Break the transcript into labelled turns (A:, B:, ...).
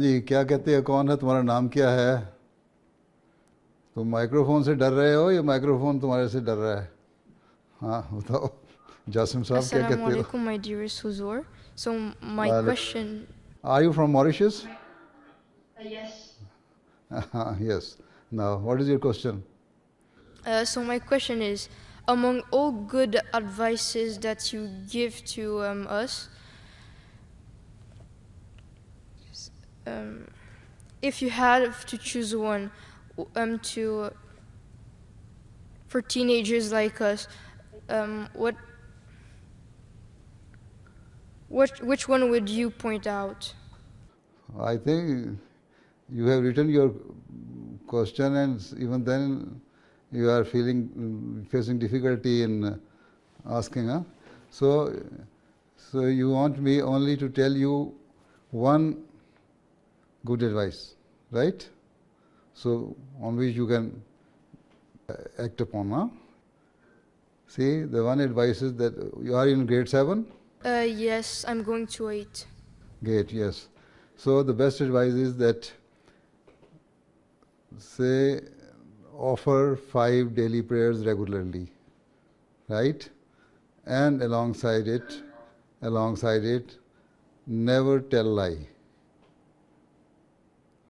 A: जी क्या कहते हैं, कौन है, तुम्हारा नाम क्या है? तुम माइक्रोफोन से डर रहे हो या माइक्रोफोन तुम्हारे से डर रहा है? हाँ बताओ। जासिम साहब क्या
B: Assalamu
A: कहते हो?
B: alaikum, my dearest Huzur. So my
A: वालेकुम।
B: question,
A: Are you from Mauritius?
C: Yes.
A: Yes. Now, what is your question?
B: is, among all good advices that you give to us, um, if you had to choose one, to for teenagers like us, what which one would you point out?
A: I think you have written your question, and even then you are facing difficulty in asking. Huh? So, so you want me only to tell you one good advice, right? So on which you can act upon. Huh? See, the one advice is that you are in grade 7.
B: Yes, I'm going to wait.
A: Great, yes. So the best advice is that, say, offer 5 daily prayers regularly, right? And alongside it, never tell lie.